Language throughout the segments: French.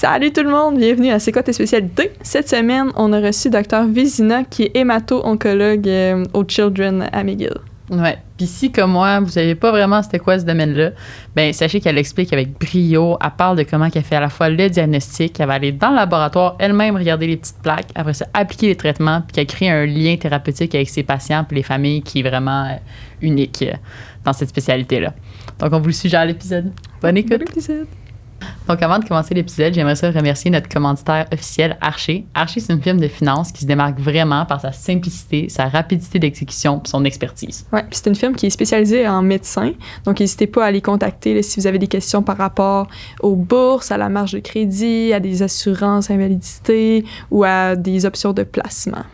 Salut tout le monde, bienvenue à C'est quoi tes spécialités? Cette semaine, on a reçu Dr Vézina qui est hémato-oncologue au Children à McGill. Ouais. Puis si, comme moi, vous savez pas vraiment c'était quoi ce domaine-là, ben sachez qu'elle explique avec brio, elle parle de comment qu'elle fait à la fois le diagnostic, qu'elle va aller dans le laboratoire elle-même regarder les petites plaques, après ça appliquer les traitements, puis qu'elle crée un lien thérapeutique avec ses patients puis les familles qui est vraiment unique dans cette spécialité-là. Donc, on vous suggère l'épisode. Bonne écoute! Bon épisode! Donc, avant de commencer l'épisode, j'aimerais ça remercier notre commanditaire officiel, Archer. Archer, c'est une firme de finance qui se démarque vraiment par sa simplicité, sa rapidité d'exécution et son expertise. Oui, puis c'est une firme qui est spécialisée en médecins. Donc, n'hésitez pas à les contacter là, si vous avez des questions par rapport aux bourses, à la marge de crédit, à des assurances invalidité ou à des options de placement.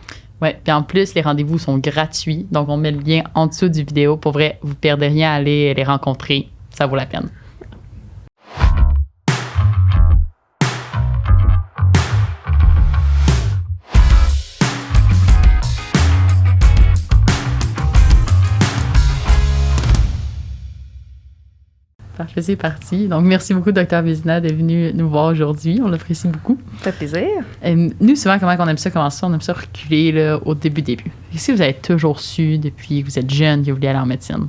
Oui, puis en plus, les rendez-vous sont gratuits. Donc, on met le lien en dessous du vidéo. Pour vrai, vous ne perdez rien à aller les rencontrer. Ça vaut la peine. Parfait, c'est parti. Donc, merci beaucoup, Dr Vézina, d'être venu nous voir aujourd'hui. On l'apprécie beaucoup. Ça fait plaisir. Nous, souvent, comment on aime ça commencer? On aime ça reculer là, au début. Est-ce que vous avez toujours su, depuis que vous êtes jeune, que vous vouliez aller en médecine?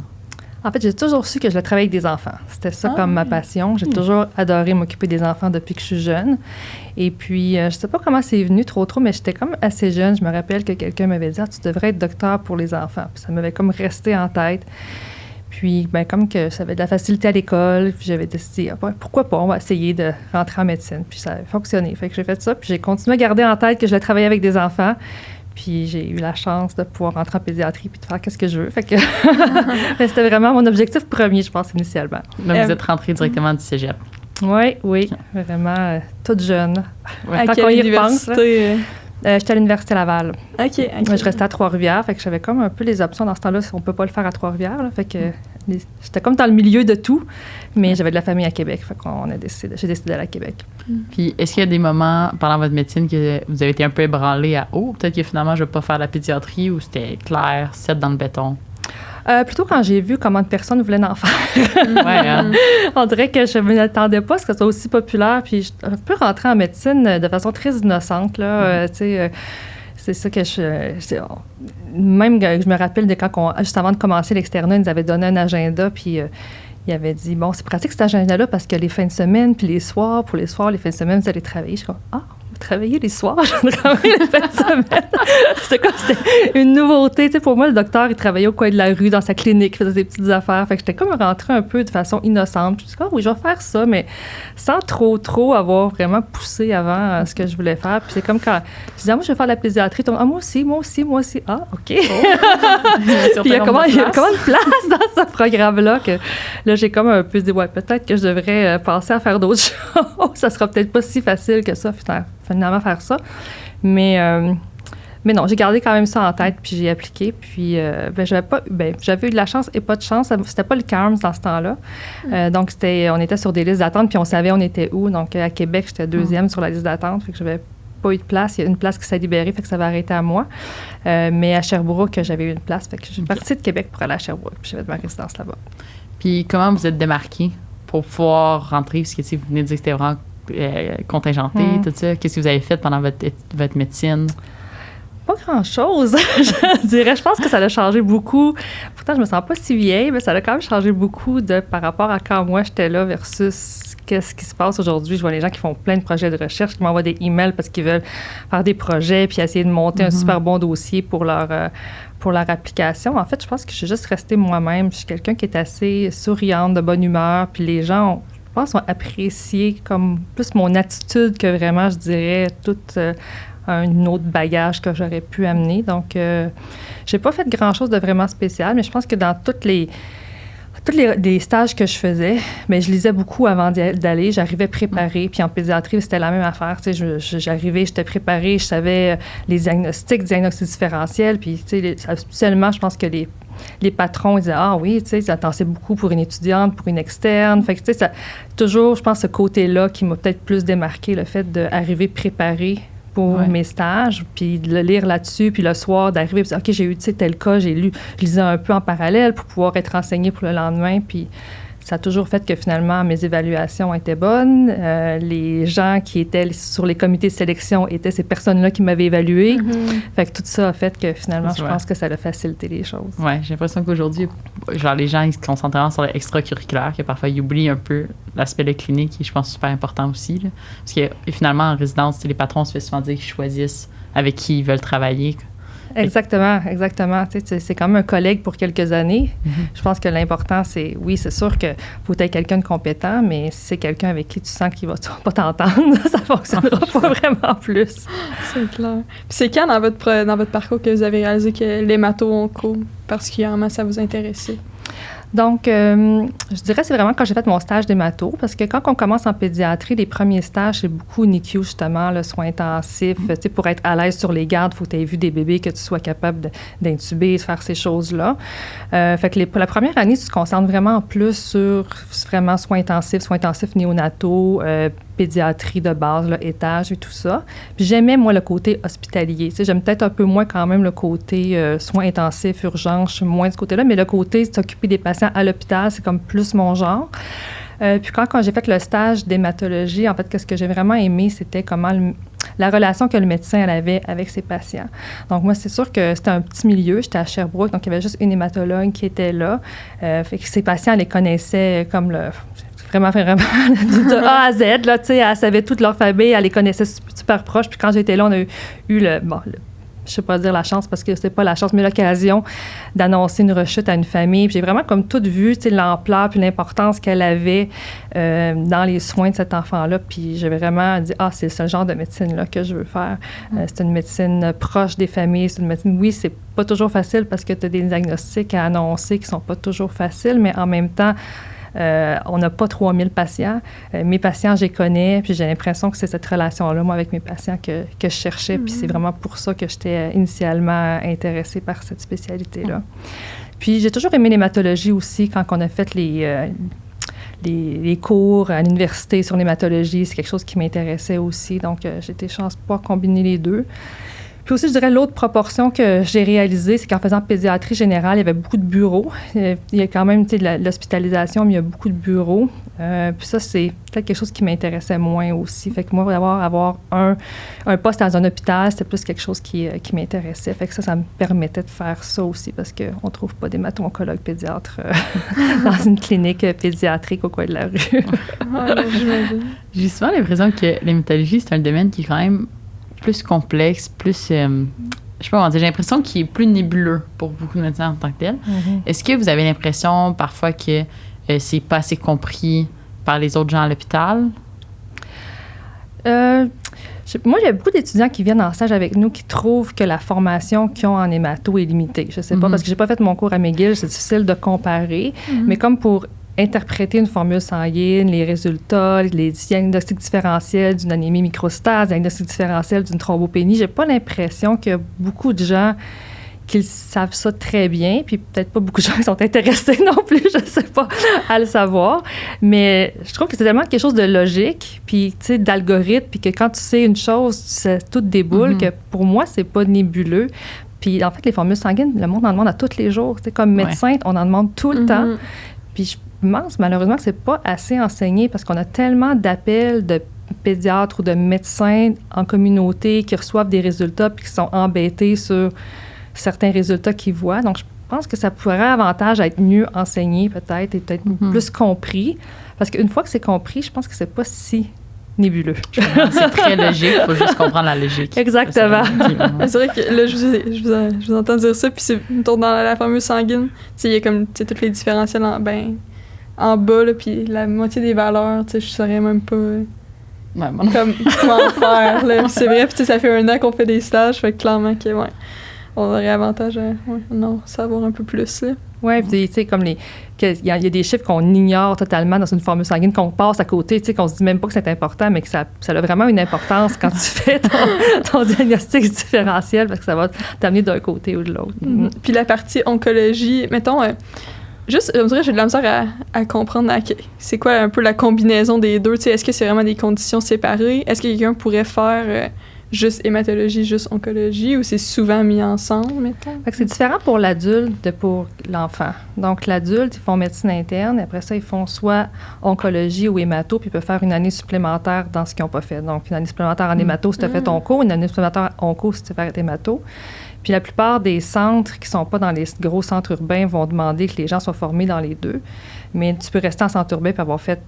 En fait, j'ai toujours su que je voulais travailler avec des enfants. C'était ça comme ma passion. J'ai toujours adoré m'occuper des enfants depuis que je suis jeune. Et puis, je sais pas comment c'est venu trop, mais j'étais comme assez jeune. Je me rappelle que quelqu'un m'avait dit « Ah, tu devrais être docteur pour les enfants. » Puis ça m'avait comme resté en tête. Puis, ben, comme que ça avait de la facilité à l'école, puis j'avais décidé, pourquoi pas, on va essayer de rentrer en médecine. Puis ça a fonctionné. Fait que j'ai fait ça, puis j'ai continué à garder en tête que je voulais travailler avec des enfants. Puis j'ai eu la chance de pouvoir rentrer en pédiatrie puis de faire qu'est-ce que je veux. Fait que c'était vraiment mon objectif premier, je pense, initialement. Donc, vous êtes rentrée directement du cégep. Oui, vraiment toute jeune. À quelle université? J'étais à l'Université Laval. OK. Moi, je restais à Trois-Rivières, fait que j'avais comme un peu les options. Dans ce temps-là, on peut pas le faire à Trois-Rivières, là, fait que j'étais comme dans le milieu de tout, mais j'avais de la famille à Québec, fait qu'on a décidé, j'ai décidé d'aller à Québec. Puis, est-ce qu'il y a des moments pendant votre médecine que vous avez été un peu ébranlé à « Oh, peut-être que finalement, je vais pas faire la pédiatrie » ou c'était clair, 7 dans le béton? Plutôt quand j'ai vu comment de personnes voulaient en faire. Ouais, hein? On dirait que je ne m'attendais pas à ce que ce soit aussi populaire. Puis je suis un peu rentrée en médecine de façon très innocente. Là, c'est ça que même je me rappelle de quand, juste avant de commencer l'externat, ils nous avaient donné un agenda. Puis ils avaient dit, bon, c'est pratique cet agenda-là parce que les fins de semaine, puis les soirs, les fins de semaine, vous allez travailler. Je suis comme, travailler les soirs, je travaille les fins de semaine. C'était une nouveauté. Tu sais, pour moi, le docteur, il travaillait au coin de la rue, dans sa clinique, il faisait des petites affaires. Fait que j'étais comme rentrée un peu de façon innocente. Puis je me suis dit, oui, je vais faire ça, mais sans trop avoir vraiment poussé avant ce que je voulais faire. Puis c'est comme quand je disais, moi, je vais faire la pédiatrie. Moi aussi. Ah, OK. Puis il y a comment une place dans ce programme-là que là, j'ai comme un peu dit, ouais, peut-être que je devrais passer à faire d'autres choses. Ça sera peut-être pas si facile que ça, finalement, faire ça. Mais non, j'ai gardé quand même ça en tête, puis j'ai appliqué. Puis j'avais eu de la chance et pas de chance. C'était pas le CARMS dans ce temps-là. Donc, on était sur des listes d'attente, puis on savait on était où. Donc, à Québec, j'étais deuxième sur la liste d'attente, fait que j'avais pas eu de place. Il y a une place qui s'est libérée, fait que ça va arrêter à moi. Mais à Sherbrooke, j'avais eu une place, fait que je suis partie de Québec pour aller à Sherbrooke, puis j'ai fait ma résidence là-bas. Puis, comment vous êtes démarqué pour pouvoir rentrer? Parce que vous venez de dire que c'était vraiment contingenté, tout ça. Qu'est-ce que vous avez fait pendant votre médecine? Pas grand-chose, je dirais. Je pense que ça a changé beaucoup. Pourtant, je me sens pas si vieille, mais ça a quand même changé beaucoup par rapport à quand moi j'étais là versus qu'est-ce qui se passe aujourd'hui. Je vois les gens qui font plein de projets de recherche, qui m'envoient des emails parce qu'ils veulent faire des projets puis essayer de monter un super bon dossier pour leur application. En fait, je pense que je suis juste restée moi-même. Je suis quelqu'un qui est assez souriante, de bonne humeur, puis les gens je pense, ont apprécié comme plus mon attitude que vraiment, je dirais, tout un autre bagage que j'aurais pu amener. Donc, j'ai pas fait grand-chose de vraiment spécial, mais je pense que dans tous les stages que je faisais, mais je lisais beaucoup avant d'aller. J'arrivais préparée. Puis en pédiatrie, c'était la même affaire. Tu sais, j'arrivais, j'étais préparée, je savais les diagnostics différentiels. Puis, tu sais, habituellement, je pense que les patrons, ils disaient « Ah oui, tu sais, ça t'en sait beaucoup pour une étudiante, pour une externe. » Fait que, tu sais, toujours, je pense, ce côté-là qui m'a peut-être plus démarqué, le fait d'arriver préparée pour mes stages, puis de le lire là-dessus, puis le soir, d'arriver, puis OK, j'ai eu, tu sais, tel cas, je lisais un peu en parallèle pour pouvoir être renseignée pour le lendemain, puis ça a toujours fait que finalement, mes évaluations étaient bonnes. Les gens qui étaient sur les comités de sélection étaient ces personnes-là qui m'avaient évalué. Fait que tout ça a fait que finalement, je pense que ça a facilité les choses. Oui, j'ai l'impression qu'aujourd'hui, genre les gens, ils se concentrent vraiment sur l'extracurriculaire, que parfois ils oublient un peu l'aspect de clinique, qui je pense super important aussi. Là. Parce que finalement, en résidence, les patrons se font souvent dire qu'ils choisissent avec qui ils veulent travailler. Exactement. Tu sais, c'est quand même un collègue pour quelques années. Je pense que l'important, c'est, oui, c'est sûr qu'il faut être quelqu'un de compétent, mais si c'est quelqu'un avec qui tu sens qu'il va pas t'entendre, ça ne fonctionnera pas vraiment plus. C'est clair. Puis c'est quand dans votre parcours que vous avez réalisé que l'hémato-onco, particulièrement, ça vous intéressait? Donc, je dirais c'est vraiment quand j'ai fait mon stage d'hémato, parce que quand on commence en pédiatrie, les premiers stages, c'est beaucoup NICU, justement, le soin intensif. Tu sais, pour être à l'aise sur les gardes, il faut que tu aies vu des bébés, que tu sois capable d'intuber, de faire ces choses-là. Fait que pour la première année, tu te concentres vraiment plus sur vraiment soins intensifs néonataux, pédiatrie de base, là, étage et tout ça. Puis j'aimais, moi, le côté hospitalier. Tu sais, j'aime peut-être un peu moins quand même le côté soins intensifs, urgences, je suis moins de ce côté-là, mais le côté s'occuper des patients à l'hôpital, c'est comme plus mon genre. Puis quand j'ai fait le stage d'hématologie, en fait, qu'est-ce que j'ai vraiment aimé, c'était comment la relation que le médecin elle avait avec ses patients. Donc moi, c'est sûr que c'était un petit milieu. J'étais à Sherbrooke, donc il y avait juste une hématologue qui était là. Fait que ses patients, elle les connaissait comme vraiment de A à Z, là, tu sais, elle savait toute leur famille, elle les connaissait super proches. Puis quand j'étais là, on a eu je sais pas dire la chance parce que c'est pas la chance, mais l'occasion d'annoncer une rechute à une famille. Puis j'ai vraiment comme tout vu, tu sais, l'ampleur puis l'importance qu'elle avait dans les soins de cet enfant-là. Puis j'ai vraiment dit, c'est ce genre de médecine-là que je veux faire. C'est une médecine proche des familles. C'est une médecine, oui, c'est pas toujours facile parce que tu as des diagnostics à annoncer qui sont pas toujours faciles, mais en même temps, on n'a pas 3000 patients. Mes patients, je les connais, puis j'ai l'impression que c'est cette relation-là, moi, avec mes patients que je cherchais, puis c'est vraiment pour ça que j'étais initialement intéressée par cette spécialité-là. Puis j'ai toujours aimé l'hématologie aussi, quand on a fait les cours à l'université sur l'hématologie, c'est quelque chose qui m'intéressait aussi, donc j'ai été chanceuse de pouvoir combiner les deux. Puis aussi, je dirais, l'autre proportion que j'ai réalisée, c'est qu'en faisant pédiatrie générale, il y avait beaucoup de bureaux. Il y a quand même, tu sais, l'hospitalisation, mais il y a beaucoup de bureaux. Puis ça, c'est peut-être quelque chose qui m'intéressait moins aussi. Fait que moi, avoir un poste dans un hôpital, c'était plus quelque chose qui m'intéressait. Fait que ça me permettait de faire ça aussi, parce qu'on ne trouve pas d'hémato-oncologue pédiatre dans une clinique pédiatrique au coin de la rue. J'ai souvent l'impression que l'hématologie, c'est un domaine qui est quand même plus complexe, plus, je sais pas comment dire, j'ai l'impression qu'il est plus nébuleux pour beaucoup de médecins en tant que tel. Est-ce que vous avez l'impression parfois que c'est pas assez compris par les autres gens à l'hôpital? Moi, il y a beaucoup d'étudiants qui viennent en stage avec nous qui trouvent que la formation qu'ils ont en hémato est limitée. Je sais pas, parce que j'ai pas fait mon cours à McGill, c'est difficile de comparer, mais comme pour interpréter une formule sanguine, les résultats, les diagnostics différentiels d'une anémie microcytaire, diagnostics différentiels d'une thrombopénie, j'ai pas l'impression qu'il y a beaucoup de gens qui savent ça très bien, puis peut-être pas beaucoup de gens qui sont intéressés non plus, je sais pas, à le savoir. Mais je trouve que c'est tellement quelque chose de logique, puis tu sais, d'algorithme, puis que quand tu sais une chose, tout déboule, que pour moi, c'est pas nébuleux. Puis en fait, les formules sanguines, le monde en demande à tous les jours. Tu sais, comme médecin, on en demande tout le temps. Puis je pense malheureusement que c'est pas assez enseigné parce qu'on a tellement d'appels de pédiatres ou de médecins en communauté qui reçoivent des résultats puis qui sont embêtés sur certains résultats qu'ils voient. Donc, je pense que ça pourrait avantage à être mieux enseigné peut-être et peut-être plus compris. Parce qu'une fois que c'est compris, je pense que c'est pas si nébuleux. C'est très logique, il faut juste comprendre la logique. Exactement. C'est vrai que là, je vous entends dire ça, puis c'est dans la fameuse sanguine, tu sais, il y a comme, tu sais, tous les différentiels en bas, là, puis la moitié des valeurs, tu sais, je saurais même pas comment faire, là. C'est vrai, puis tu sais, ça fait 1 an qu'on fait des stages, fait que clairement que, on aurait avantage à savoir un peu plus, là. Oui, puis tu sais, comme il y a des chiffres qu'on ignore totalement dans une formule sanguine, qu'on passe à côté, tu sais, qu'on se dit même pas que c'est important, mais que ça a vraiment une importance quand tu fais ton diagnostic différentiel, parce que ça va t'amener d'un côté ou de l'autre. Puis la partie oncologie, mettons, juste, je me dirais, j'ai de la misère à comprendre c'est quoi un peu la combinaison des deux, tu sais, est-ce que c'est vraiment des conditions séparées? Est-ce que quelqu'un pourrait faire juste hématologie, juste oncologie, ou c'est souvent mis ensemble, mettons? Fait que c'est différent pour l'adulte de pour l'enfant. Donc, l'adulte, ils font médecine interne. Après ça, ils font soit oncologie ou hémato, puis ils peuvent faire une année supplémentaire dans ce qu'ils n'ont pas fait. Donc, une année supplémentaire en hémato si tu as fait onco, une année supplémentaire onco si tu as fait hémato. Puis la plupart des centres qui ne sont pas dans les gros centres urbains vont demander que les gens soient formés dans les deux. Mais tu peux rester en centre urbain et avoir fait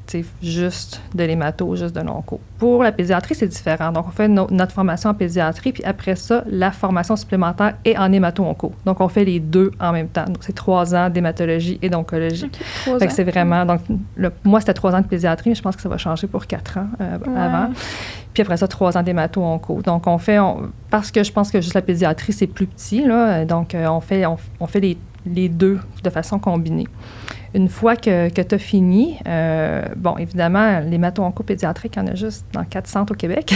juste de l'hémato, juste de l'onco. Pour la pédiatrie, c'est différent. Donc, on fait notre formation en pédiatrie, puis après ça, la formation supplémentaire est en hémato-onco. Donc, on fait les deux en même temps. Donc, c'est 3 ans d'hématologie et d'oncologie. Okay, 3 ans. Fait que c'est vraiment... Donc, moi, c'était 3 ans de pédiatrie, mais je pense que ça va changer pour 4 ans avant. Puis après ça, 3 ans d'hémato-onco. Donc, parce que je pense que juste la pédiatrie, c'est plus petit, là. Donc, on fait les deux de façon combinée. Une fois que tu as fini, évidemment, les hémato-onco-pédiatriques, il y en a juste dans 4 centres au Québec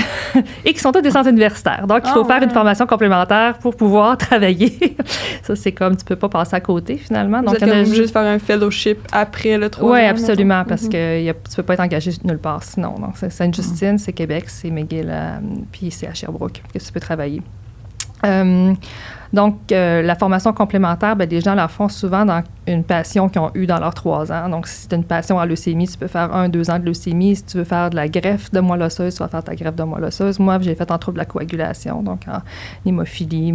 et qui sont tous des centres universitaires. Donc, il faut faire une formation complémentaire pour pouvoir travailler. Ça, c'est comme, tu peux pas passer à côté, finalement. Donc, il y en a juste faire un fellowship après le 3 ans. Oui, absolument, parce que tu peux pas être engagé nulle part sinon. Donc, c'est Sainte-Justine, c'est Québec, c'est McGill, puis c'est à Sherbrooke que tu peux travailler. Donc, la formation complémentaire, les gens la font souvent dans une passion qu'ils ont eue dans leurs 3 ans. Donc, si tu as une passion en leucémie, tu peux faire 1-2 ans de leucémie. Si tu veux faire de la greffe de moelle osseuse, tu vas faire ta greffe de moelle osseuse. Moi, j'ai fait en trouble de la coagulation, donc en hémophilie,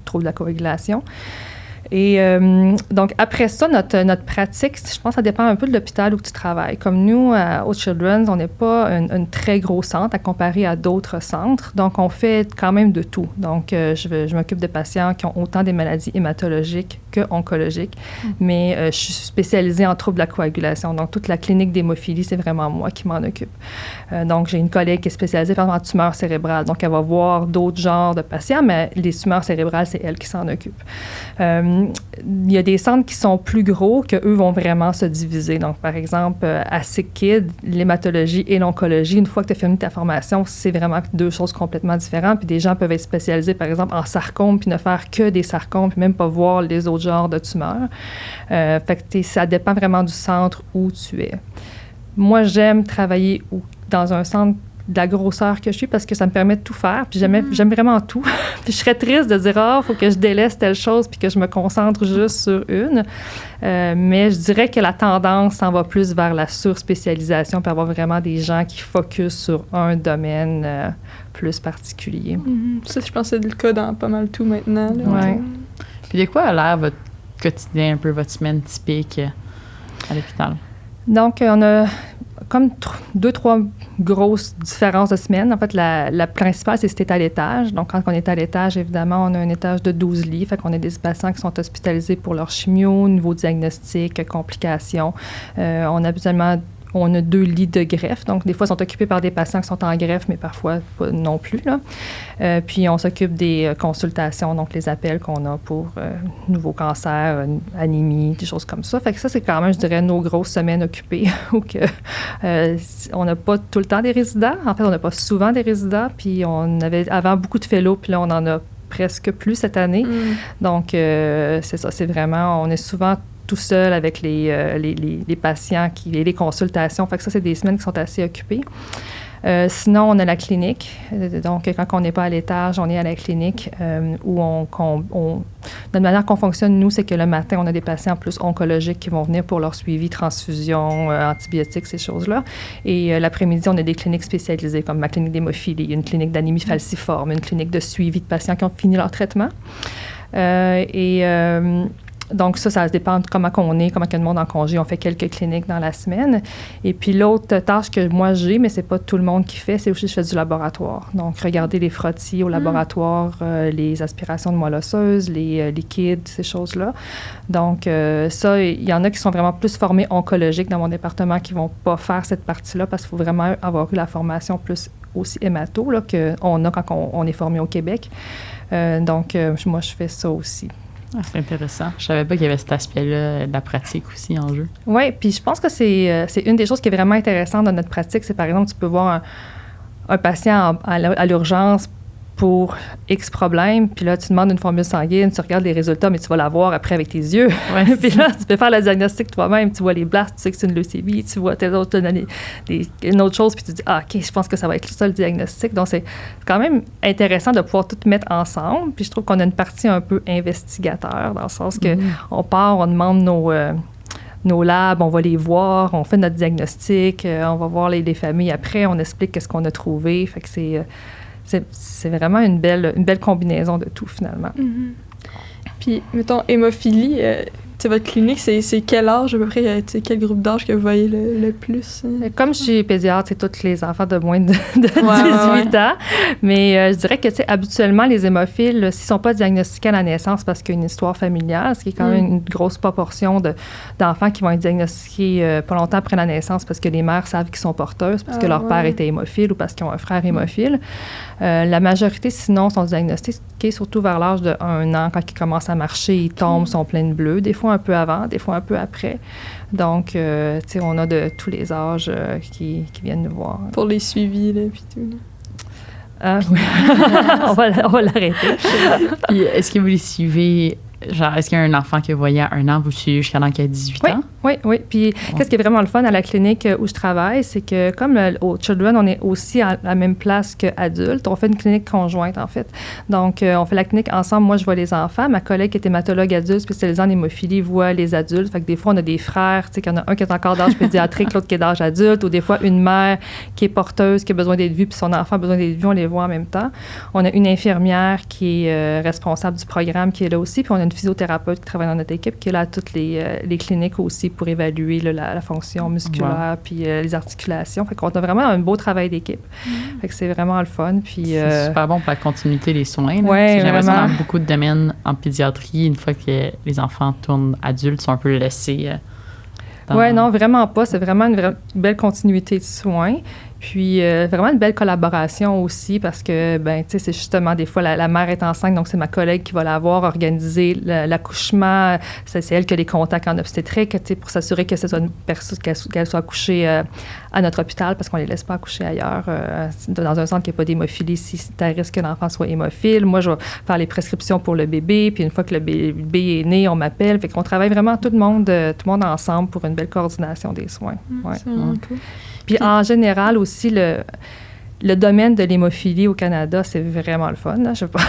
trouble de la coagulation. Et donc, après ça, notre pratique, je pense que ça dépend un peu de l'hôpital où tu travailles. Comme nous, au Children's, on n'est pas un très gros centre à comparer à d'autres centres. Donc, on fait quand même de tout. Donc, je m'occupe de patients qui ont autant des maladies hématologiques que oncologiques. Mais je suis spécialisée en troubles de la coagulation. Donc, toute la clinique d'hémophilie, c'est vraiment moi qui m'en occupe. Donc, j'ai une collègue qui est spécialisée, par exemple, en tumeurs cérébrales. Donc, elle va voir d'autres genres de patients, mais les tumeurs cérébrales, c'est elle qui s'en occupe. Il y a des centres qui sont plus gros qu'eux vont vraiment se diviser. Donc, par exemple, à SickKid, l'hématologie et l'oncologie, une fois que tu as fini ta formation, c'est vraiment 2 choses complètement différentes. Puis des gens peuvent être spécialisés, par exemple, en sarcome, puis ne faire que des sarcomes, puis même pas voir les autres genres de tumeurs. Fait que ça dépend vraiment du centre où tu es. Moi, j'aime travailler dans un centre de la grosseur que je suis parce que ça me permet de tout faire. Puis j'aime vraiment tout. Puis je serais triste de dire, il faut que je délaisse telle chose puis que je me concentre juste sur une. Mais je dirais que la tendance s'en va plus vers la surspécialisation puis avoir vraiment des gens qui focusent sur un domaine plus particulier. Ça, je pense que c'est le cas dans pas mal tout maintenant. Oui. Puis de quoi a l'air votre quotidien, un peu votre semaine typique à l'hôpital? Donc, on a comme 2-3 grosses différences de semaine. En fait, la principale, c'est si tu es à l'étage. Donc, quand on est à l'étage, évidemment, on a un étage de 12 lits. Fait qu'on a des patients qui sont hospitalisés pour leur chimio, nouveau diagnostic, complications. On a 2 lits de greffe. Donc, des fois, ils sont occupés par des patients qui sont en greffe, mais parfois pas non plus, là. Puis, on s'occupe des consultations, donc les appels qu'on a pour nouveaux cancers, anémie, des choses comme ça. Fait que ça, c'est quand même, je dirais, nos grosses semaines occupées où on n'a pas tout le temps des résidents. En fait, on n'a pas souvent des résidents. Puis, on avait avant beaucoup de fellows, puis là, on en a presque plus cette année. Donc, c'est ça, c'est vraiment, on est souvent tout seul avec les patients, les consultations. Fait que ça, c'est des semaines qui sont assez occupées. Sinon, on a la clinique. Donc, quand on n'est pas à l'étage, on est à la clinique où de manière qu'on fonctionne, nous, c'est que le matin, on a des patients plus oncologiques qui vont venir pour leur suivi, transfusion, antibiotiques, ces choses-là. Et l'après-midi, on a des cliniques spécialisées comme ma clinique d'hémophilie, une clinique d'anémie falciforme, une clinique de suivi de patients qui ont fini leur traitement. Donc, ça dépend de comment on est, comment il y a de monde en congé. On fait quelques cliniques dans la semaine. Et puis, l'autre tâche que moi j'ai, mais c'est pas tout le monde qui fait, c'est aussi je fais du laboratoire. Donc, regarder les frottis au laboratoire, les aspirations de moelle osseuse, les liquides, ces choses-là. Donc, ça, il y en a qui sont vraiment plus formés oncologiques dans mon département qui vont pas faire cette partie-là parce qu'il faut vraiment avoir eu la formation plus aussi hémato là, qu'on a quand on est formé au Québec. Donc, moi, je fais ça aussi. Ah, c'est intéressant. Je savais pas qu'il y avait cet aspect-là de la pratique aussi en jeu. Oui, puis je pense que c'est une des choses qui est vraiment intéressante dans notre pratique. C'est par exemple, tu peux voir un patient à l'urgence pour X problème, puis là, tu demandes une formule sanguine, tu regardes les résultats, mais tu vas la voir après avec tes yeux. Ouais, Puis là, tu peux faire le diagnostic toi-même, tu vois les blasts, tu sais que c'est une leucémie, tu vois telle autre, une autre chose, puis tu dis, ah, OK, je pense que ça va être ça le diagnostic. Donc, c'est quand même intéressant de pouvoir tout mettre ensemble, puis je trouve qu'on a une partie un peu investigateur, dans le sens que on part, on demande nos labs, on va les voir, on fait notre diagnostic, on va voir les familles après, on explique qu'est-ce qu'on a trouvé. Fait que c'est vraiment une belle combinaison de tout, finalement. Puis, mettons, hémophilie, votre clinique, c'est quel âge à peu près, quel groupe d'âge que vous voyez le plus? Comme je suis pédiatre, c'est tous les enfants de moins de 18 ans. Mais je dirais que, habituellement, les hémophiles, s'ils ne sont pas diagnostiqués à la naissance parce qu'il y a une histoire familiale, ce qui est quand même une grosse proportion d'enfants qui vont être diagnostiqués pas longtemps après la naissance parce que les mères savent qu'ils sont porteuses, parce que leur père était hémophile ou parce qu'ils ont un frère hémophile. La majorité, sinon, sont diagnostiqués surtout vers l'âge de 1 an, quand ils commencent à marcher, ils tombent, sont pleins de bleus. Des fois un peu avant, des fois un peu après. Donc, on a de tous les âges qui viennent nous voir. Pour les suivis, là, puis tout. Ah, oui. on va l'arrêter. Puis, est-ce que vous les suivez, genre, est-ce qu'il y a un enfant que vous voyez à 1 an, vous suivez jusqu'à l'an qu'il a 18 ans? Oui. Puis, qu'est-ce qui est vraiment le fun à la clinique où je travaille, c'est que comme au Children, on est aussi à la même place qu'adultes. On fait une clinique conjointe, en fait. Donc, on fait la clinique ensemble. Moi, je vois les enfants. Ma collègue qui est hématologue adulte spécialisée en hémophilie voit les adultes. Fait que des fois, on a des frères, tu sais, qu'il y en a un qui est encore d'âge pédiatrique, l'autre qui est d'âge adulte, ou des fois, une mère qui est porteuse, qui a besoin d'être vue, puis son enfant a besoin d'être vu, on les voit en même temps. On a une infirmière qui est responsable du programme, qui est là aussi, puis on a une physiothérapeute qui travaille dans notre équipe, qui est là à toutes les cliniques aussi pour évaluer la fonction musculaire puis les articulations. Fait qu'on a vraiment un beau travail d'équipe. Fait que c'est vraiment le fun. Puis, c'est super bon pour la continuité des soins. Ouais, j'ai l'impression vraiment. dans beaucoup de domaines en pédiatrie, une fois que les enfants tournent adultes, sont un peu laissés. Oui, non, vraiment pas. C'est vraiment une belle continuité de soins. Puis, vraiment une belle collaboration aussi parce que, ben, tu sais, c'est justement des fois la mère est enceinte, donc c'est ma collègue qui va la voir, organiser l'accouchement. C'est elle qui a les contacts en obstétrique, tu sais, pour s'assurer que ce soit une personne, qu'elle soit accouchée à notre hôpital parce qu'on ne les laisse pas accoucher ailleurs, dans un centre qui n'a pas d'hémophilie, si c'est à risque que l'enfant soit hémophile. Moi, je vais faire les prescriptions pour le bébé, puis une fois que le bébé est né, on m'appelle. Fait qu'on travaille vraiment tout le monde ensemble pour une belle coordination des soins. C'est vraiment cool. Puis en général aussi, le domaine de l'hémophilie au Canada, c'est vraiment le fun. Là. Je ne vais pas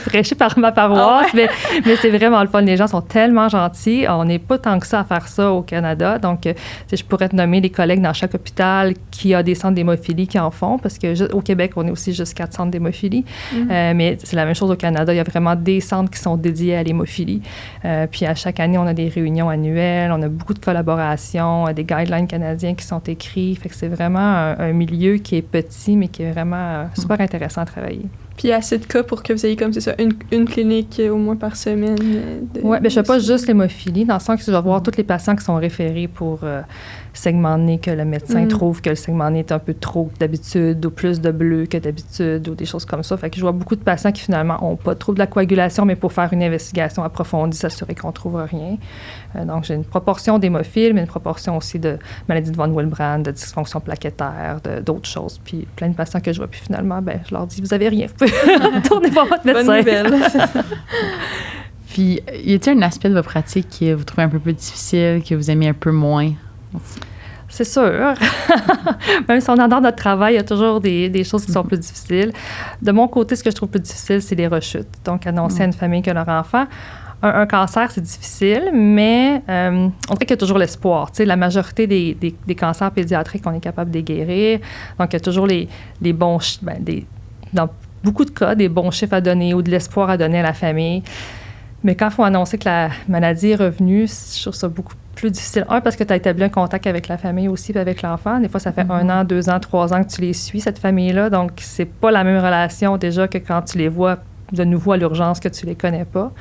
prêcher par ma paroisse, mais c'est vraiment le fun. Les gens sont tellement gentils. On n'est pas tant que ça à faire ça au Canada. Donc, je pourrais te nommer des collègues dans chaque hôpital qui a des centres d'hémophilie qui en font, parce qu'au Québec, on est aussi juste 4 centres d'hémophilie. Mais c'est la même chose au Canada. Il y a vraiment des centres qui sont dédiés à l'hémophilie. Puis à chaque année, on a des réunions annuelles. On a beaucoup de collaborations, des guidelines canadiens qui sont écrits. Fait que c'est vraiment un milieu qui est petit, mais qui est vraiment super intéressant à travailler. Puis il y a assez de cas pour que vous ayez, comme c'est ça, une clinique au moins par semaine. Oui, bien je ne fais pas juste l'hémophilie, dans le sens que je vais voir tous les patients qui sont référés pour segment de nez, que le médecin trouve que le segment de nez est un peu trop d'habitude, ou plus de bleu que d'habitude, ou des choses comme ça. Fait que je vois beaucoup de patients qui, finalement, n'ont pas trop de la coagulation, mais pour faire une investigation approfondie, s'assurer qu'on ne trouve rien. Donc, j'ai une proportion d'hémophiles, mais une proportion aussi de maladie de von Willebrand, de dysfonction plaquettaire, d'autres choses. Puis plein de patients que je vois, puis finalement, ben, je leur dis, vous avez rien, vous pouvez tourner voir votre médecin. Bonne nouvelle. Puis, y a-t-il un aspect de votre pratique que vous trouvez un peu plus difficile, que vous aimez un peu moins? C'est sûr. Même si on adore notre travail, il y a toujours des choses qui sont plus difficiles. De mon côté, ce que je trouve plus difficile, c'est les rechutes. Donc, annoncer à une famille que leur enfant un cancer, c'est difficile, mais on dirait qu'il y a toujours l'espoir. Tu sais, la majorité des cancers pédiatriques, on est capable de les guérir. Donc, il y a toujours les bons... dans beaucoup de cas, des bons chiffres à donner ou de l'espoir à donner à la famille. Mais quand il faut annoncer que la maladie est revenue, je trouve ça beaucoup plus difficile. Parce que tu as établi un contact avec la famille aussi, puis avec l'enfant. Des fois, ça fait 1 an, 2 ans, 3 ans que tu les suis, cette famille-là. Donc, c'est pas la même relation déjà que quand tu les vois de nouveau à l'urgence, que tu les connais pas.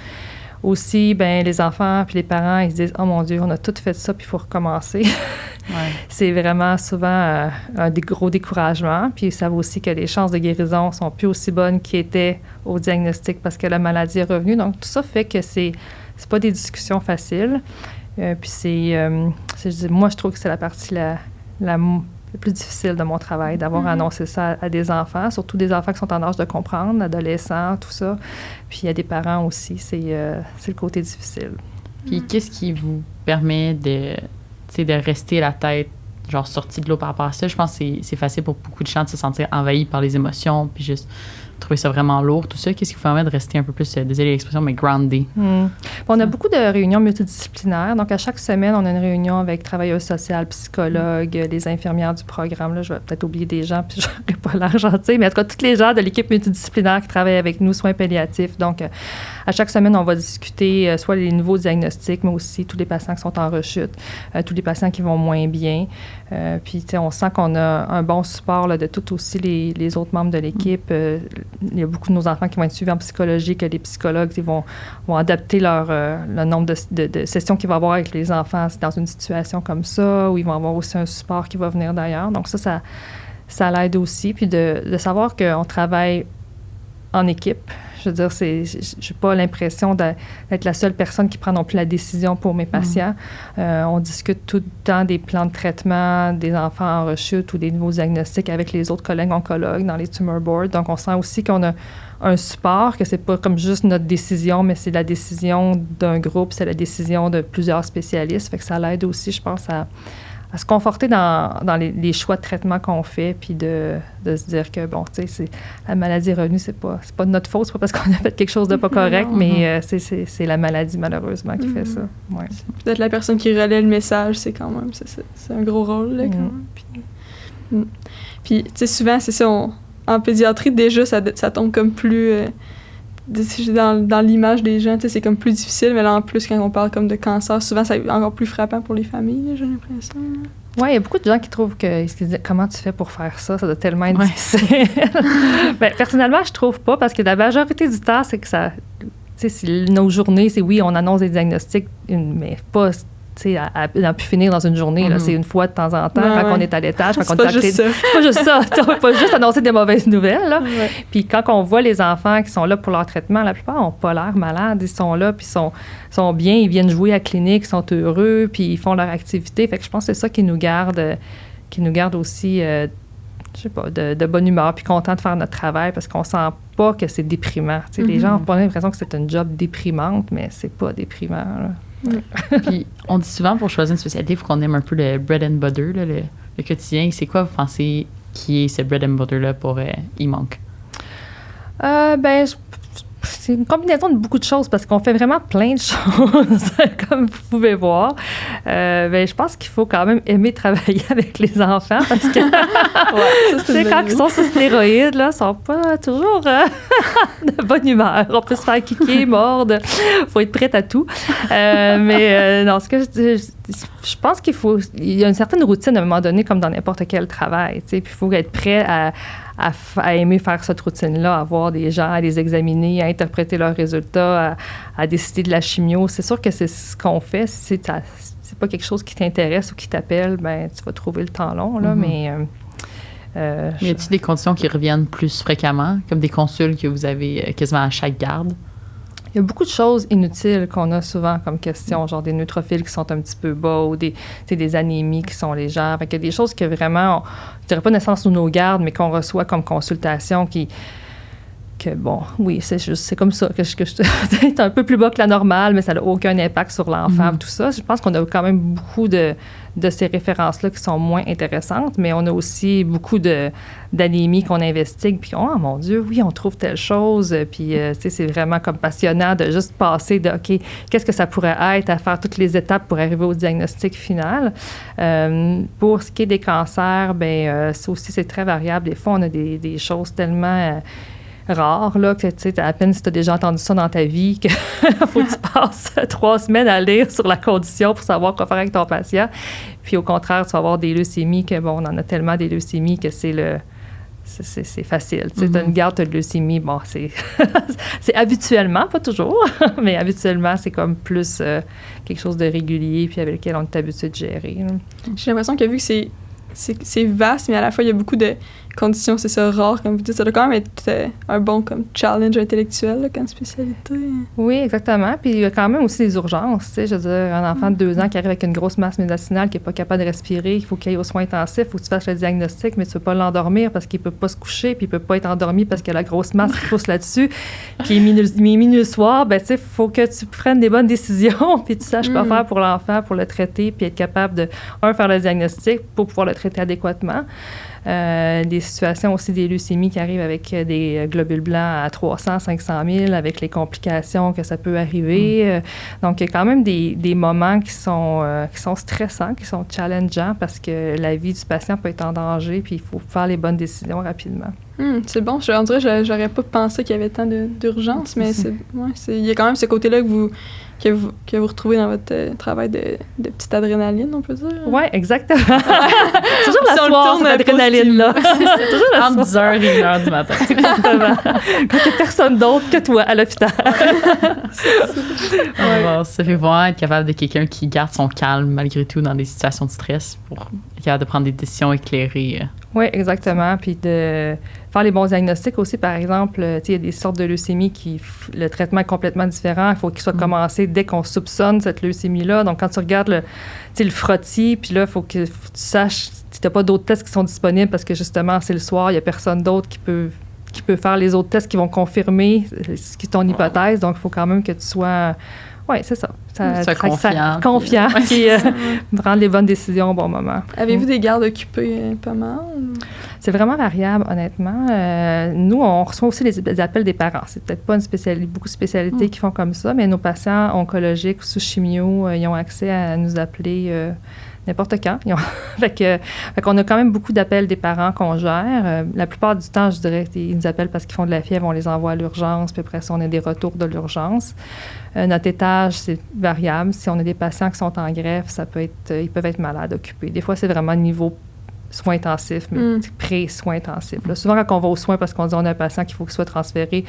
Aussi, ben les enfants puis les parents, ils se disent « Oh mon Dieu, on a tout fait ça, puis il faut recommencer. » C'est vraiment souvent un gros découragement. Puis ils savent aussi que les chances de guérison sont plus aussi bonnes qu'elles étaient au diagnostic parce que la maladie est revenue. Donc, tout ça fait que c'est pas des discussions faciles. Puis moi, je trouve que c'est la partie la le plus difficile de mon travail, d'avoir annoncé ça à des enfants, surtout des enfants qui sont en âge de comprendre, adolescents, tout ça. Puis il y a des parents aussi, c'est le côté difficile. Puis qu'est-ce qui vous permet de rester la tête genre sortie de l'eau par rapport à ça? Je pense que c'est facile pour beaucoup de gens de se sentir envahis par les émotions, puis juste trouver ça vraiment lourd, tout ça. Qu'est-ce qui vous permet de rester un peu plus, désolé l'expression, mais groundé? On a beaucoup de réunions multidisciplinaires. Donc, à chaque semaine, on a une réunion avec travailleuses sociales, psychologues, les infirmières du programme. Là, je vais peut-être oublier des gens, puis je n'aurai pas l'air gentil, mais en tout cas, tous les gens de l'équipe multidisciplinaire qui travaillent avec nous, soins palliatifs. Donc, à chaque semaine, on va discuter soit les nouveaux diagnostics, mais aussi tous les patients qui sont en rechute, tous les patients qui vont moins bien. Puis, tu sais, on sent qu'on a un bon support là, de tous aussi les autres membres de l'équipe. Il y a beaucoup de nos enfants qui vont être suivis en psychologie, que les psychologues vont adapter le nombre de sessions qu'ils vont avoir avec les enfants dans une situation comme ça, où ils vont avoir aussi un support qui va venir d'ailleurs. Donc ça l'aide aussi. Puis de savoir qu'on travaille en équipe. Je veux dire, je n'ai pas l'impression d'être la seule personne qui prend non plus la décision pour mes patients. On discute tout le temps des plans de traitement des enfants en rechute ou des nouveaux diagnostics avec les autres collègues oncologues dans les tumor boards. Donc, on sent aussi qu'on a un support, que c'est pas comme juste notre décision, mais c'est la décision d'un groupe, c'est la décision de plusieurs spécialistes. Fait que ça l'aide aussi, je pense, à se conforter dans les choix de traitement qu'on fait, puis de se dire que, bon, tu sais, la maladie est revenue, c'est pas de notre faute, c'est pas parce qu'on a fait quelque chose de pas correct, mais c'est la maladie, malheureusement, qui fait ça. Ouais. Peut-être la personne qui relaie le message, c'est quand même, c'est un gros rôle, là, quand même. Puis tu sais, souvent, c'est ça, en pédiatrie, déjà, ça tombe comme plus... dans l'image des gens, c'est comme plus difficile, mais là, en plus, quand on parle comme de cancer, souvent, c'est encore plus frappant pour les familles, là, j'ai l'impression. Oui, il y a beaucoup de gens qui trouvent qu'ils se disent « Comment tu fais pour faire ça? Ça doit tellement être difficile. » Bien, personnellement, je trouve pas, parce que la majorité du temps, c'est que ça... Tu sais, nos journées, c'est oui, on annonce des diagnostics, mais pas... Tu sais, à pu finir dans une journée, là, c'est une fois de temps en temps, quand on est à l'étage, quand on est à côté. C'est pas juste ça. On ne pas juste annoncer des mauvaises nouvelles. Là. Ouais. Puis quand on voit les enfants qui sont là pour leur traitement, la plupart n'ont pas l'air malades. Ils sont là, puis sont bien, ils viennent jouer à la clinique, ils sont heureux, puis ils font leur activité. Fait que je pense que c'est ça qui nous garde aussi, je sais pas, de bonne humeur, puis content de faire notre travail, parce qu'on sent pas que c'est déprimant. Tu sais, les gens ont pas l'impression que c'est une job déprimante, mais c'est pas déprimant, là. Puis on dit souvent pour choisir une spécialité, il faut qu'on aime un peu le bread and butter, là, le quotidien. C'est quoi vous pensez qui est ce bread and butter là pour il manque? Ben, c'est une combinaison de beaucoup de choses parce qu'on fait vraiment plein de choses, comme vous pouvez voir. Ben, je pense qu'il faut quand même aimer travailler avec les enfants parce que quand ils sont sur stéroïdes, là, ils ne sont pas toujours de bonne humeur. On peut se faire kicker, mordre. Il faut être prête à tout. Mais non, ce que je pense il y a une certaine routine à un moment donné, comme dans n'importe quel travail. Puis il faut être prêt à aimer faire cette routine-là, à voir des gens, à les examiner, à interpréter leurs résultats, à décider de la chimio. C'est sûr que c'est ce qu'on fait. Si c'est pas quelque chose qui t'intéresse ou qui t'appelle, ben tu vas trouver le temps long, là, mais y a-t-il des conditions qui reviennent plus fréquemment, comme des consultes que vous avez quasiment à chaque garde? Il y a beaucoup de choses inutiles qu'on a souvent comme question, genre des neutrophiles qui sont un petit peu bas ou des anémies qui sont légères. Fait qu'il y a des choses que vraiment, je dirais pas nécessairement sous nos gardes, mais qu'on reçoit comme consultation que bon, oui, c'est comme ça, c'est un peu plus bas que la normale, mais ça n'a aucun impact sur l'enfant, tout ça. Je pense qu'on a quand même beaucoup de ces références-là qui sont moins intéressantes, mais on a aussi beaucoup d'anémies qu'on investigue, puis oh mon Dieu, oui, on trouve telle chose, puis tu sais, c'est vraiment comme passionnant de juste passer de, OK, qu'est-ce que ça pourrait être, à faire toutes les étapes pour arriver au diagnostic final. Pour ce qui est des cancers, bien, c'est très variable. Des fois, on a des choses tellement... rare, là, que tu sais, à peine si tu as déjà entendu ça dans ta vie, qu'il faut que tu passes 3 semaines à lire sur la condition pour savoir quoi faire avec ton patient. Puis au contraire, tu vas avoir des leucémies, que bon, on en a tellement des leucémies que c'est facile. Tu sais, tu as une garde, tu as de leucémie, bon, c'est habituellement, pas toujours, mais habituellement, c'est comme plus quelque chose de régulier puis avec lequel on est habitué de gérer. Là. J'ai l'impression que vu que c'est vaste, mais à la fois, il y a beaucoup de condition, c'est ça, rare, comme vous dites. Ça doit quand même être un bon comme challenge intellectuel là, comme spécialité. Oui, exactement. Puis il y a quand même aussi des urgences. Tu sais, je veux dire, un enfant de 2 ans qui arrive avec une grosse masse médicinale, qui n'est pas capable de respirer, il faut qu'il aille aux soins intensifs, il faut que tu fasses le diagnostic, mais tu ne peux pas l'endormir parce qu'il ne peut pas se coucher, puis il ne peut pas être endormi parce qu'il y a la grosse masse qui pousse là-dessus. Puis minuit le soir, ben tu sais, il faut que tu prennes des bonnes décisions, puis tu saches quoi faire pour l'enfant, pour le traiter, puis être capable de, faire le diagnostic pour pouvoir le traiter adéquatement. Des situations aussi des leucémies qui arrivent avec des globules blancs à 300, 500 000, avec les complications que ça peut arriver. Donc, il y a quand même des moments qui sont stressants, qui sont challengeants parce que la vie du patient peut être en danger, puis il faut faire les bonnes décisions rapidement. C'est bon. On dirait que j'aurais pas pensé qu'il y avait tant d'urgence, mais il y a quand même ce côté-là que vous retrouvez dans votre travail de petite adrénaline, on peut dire. Oui, exactement. C'est toujours la soirée, cette adrénaline-là. C'est toujours entre 10h et 1h du matin. Exactement. Quand il n'y a personne d'autre que toi à l'hôpital. Bon, ça fait vraiment être capable de quelqu'un qui garde son calme malgré tout dans des situations de stress pour être capable de prendre des décisions éclairées. Oui, exactement. Puis de faire les bons diagnostics aussi, par exemple, il y a des sortes de leucémie qui, le traitement est complètement différent. Il faut qu'il soit commencé dès qu'on soupçonne cette leucémie-là. Donc, quand tu regardes le frottis, puis là, il faut que tu saches si tu n'as pas d'autres tests qui sont disponibles parce que justement, c'est le soir, il n'y a personne d'autre qui peut faire les autres tests qui vont confirmer ce qui est ton hypothèse. Donc, il faut quand même que tu sois... Oui, c'est ça. Confiant. Puis prendre les bonnes décisions au bon moment. Avez-vous des gardes occupés pas mal? C'est vraiment variable, honnêtement. Nous, on reçoit aussi les appels des parents. C'est peut-être pas beaucoup de spécialités qui font comme ça, mais nos patients oncologiques sous chimio, ils ont accès à nous appeler n'importe quand. Fait qu'on a quand même beaucoup d'appels des parents qu'on gère. La plupart du temps, je dirais qu'ils nous appellent parce qu'ils font de la fièvre, on les envoie à l'urgence, puis après ça, on a des retours de l'urgence. Notre étage, c'est variable. Si on a des patients qui sont en greffe, ils peuvent être malades, occupés. Des fois, c'est vraiment niveau soins intensifs, mais pré-soins intensifs. Là, souvent, quand on va aux soins parce qu'on dit on a un patient qu'il faut qu'il soit transféré,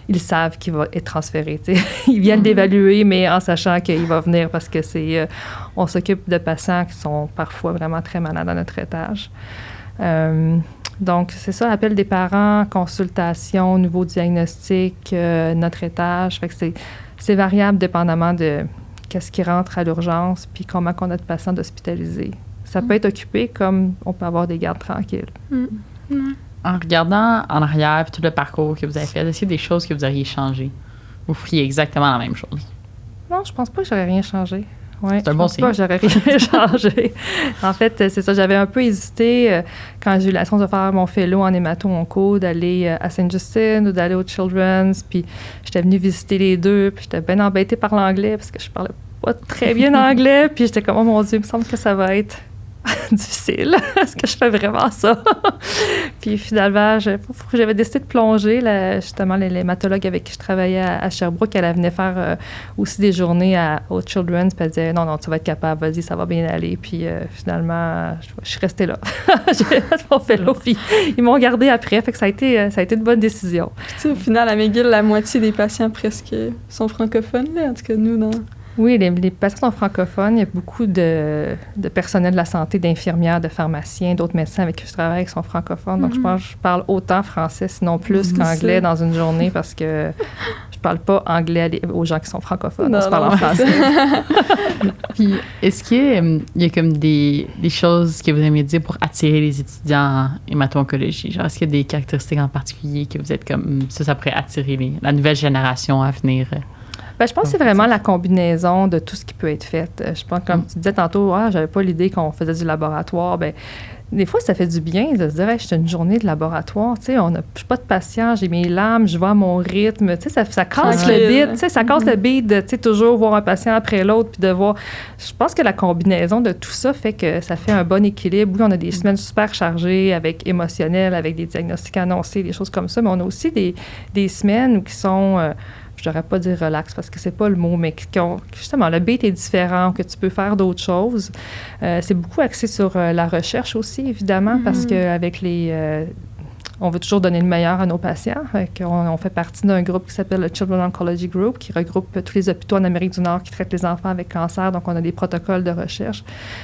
ils savent qu'il va être transféré. T'sais. Ils viennent d'évaluer, mais en sachant qu'il va venir parce que on s'occupe de patients qui sont parfois vraiment très malades à notre étage. Donc, c'est ça, appel des parents, consultation, nouveau diagnostic, notre étage. Fait que c'est variable dépendamment de qu'est-ce qui rentre à l'urgence puis comment on a de patients hospitalisés. Ça peut être occupé comme on peut avoir des gardes tranquilles. En regardant en arrière puis tout le parcours que vous avez fait, est-ce qu'il y a des choses que vous auriez changées? Vous feriez exactement la même chose? Non, je pense pas que j'aurais rien changé. Ouais, c'est un bon signe. Je pense pas que j'aurais rien changé. En fait, c'est ça. J'avais un peu hésité quand j'ai eu la chance de faire mon fellow en hémato-onco, d'aller à Sainte-Justine ou d'aller au Children's. Puis j'étais venue visiter les deux. Puis j'étais bien embêtée par l'anglais parce que je parlais pas très bien anglais. Puis j'étais comme, oh mon Dieu, il me semble que ça va être difficile. Est-ce que je fais vraiment ça? Puis finalement, j'avais décidé de plonger. Justement, l'hématologue avec qui je travaillais à Sherbrooke, elle venait faire aussi des journées au Children's. Puis elle disait, non, tu vas être capable, vas-y, ça va bien aller. Puis finalement, je suis restée là. J'ai fait mon fellow. Puis ils m'ont gardée après. Fait que ça a été une bonne décision. Puis au final, à McGill, la moitié des patients presque sont francophones. Là. En tout cas, nous, dans... Oui, les patients sont francophones. Il y a beaucoup de personnel de la santé, d'infirmières, de pharmaciens, d'autres médecins avec qui je travaille qui sont francophones. Donc, je pense que je parle autant français, sinon plus qu'anglais dans une journée parce que je parle pas anglais aux gens qui sont francophones. On se parle en français. Puis, est-ce qu'il y a comme des choses que vous aimez dire pour attirer les étudiants en hémato-oncologie? Genre, est-ce qu'il y a des caractéristiques en particulier que vous êtes comme ça pourrait attirer la nouvelle génération à venir? Je pense que c'est vraiment la combinaison de tout ce qui peut être fait. Je pense, comme tu disais tantôt, j'avais pas l'idée qu'on faisait du laboratoire. Des fois, ça fait du bien de se dire, hey, j'étais une journée de laboratoire, tu sais, je suis pas de patient, j'ai mes lames, je vais à mon rythme, tu sais, ça casse le beat, tu sais, ça casse le beat de, tu sais, toujours voir un patient après l'autre, puis de voir. Je pense que la combinaison de tout ça fait que ça fait un bon équilibre. Oui, on a des semaines super chargées avec émotionnel, avec des diagnostics annoncés, des choses comme ça, mais on a aussi des semaines qui sont... je devrais pas dire relax parce que c'est pas le mot, mais justement, le beat est différent, que tu peux faire d'autres choses. C'est beaucoup axé sur la recherche aussi, évidemment, parce qu'avec on veut toujours donner le meilleur à nos patients. On fait partie d'un groupe qui s'appelle le Children Oncology Group, qui regroupe tous les hôpitaux en Amérique du Nord qui traitent les enfants avec cancer. Donc, on a des protocoles de recherche.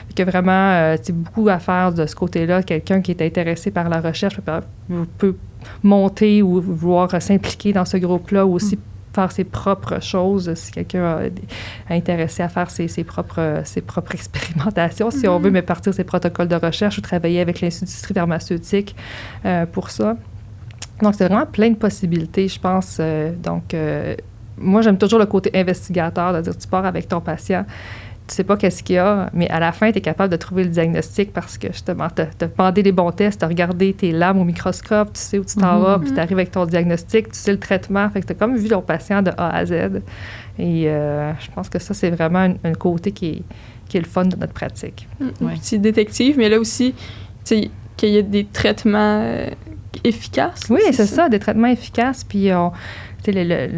Il y a vraiment beaucoup à faire de ce côté-là. Quelqu'un qui est intéressé par la recherche peut monter ou vouloir s'impliquer dans ce groupe-là ou aussi faire ses propres choses si quelqu'un est intéressé à faire ses propres expérimentations, si on veut, mais partir ses protocoles de recherche ou travailler avec l'industrie pharmaceutique pour ça. Donc, c'est vraiment plein de possibilités, je pense. Moi, j'aime toujours le côté investigateur, de dire tu pars avec ton patient, tu sais pas qu'est-ce qu'il y a, mais à la fin, tu es capable de trouver le diagnostic parce que, justement, tu as demandé les bons tests, tu as regardé tes lames au microscope, tu sais où tu t'en vas, puis tu arrives avec ton diagnostic, tu sais le traitement. Fait que tu as comme vu ton patient de A à Z. Et je pense que ça, c'est vraiment un côté qui est le fun de notre pratique. C'est détective, mais là aussi, tu sais, qu'il y ait des traitements efficaces. Oui, c'est ça, des traitements efficaces. Puis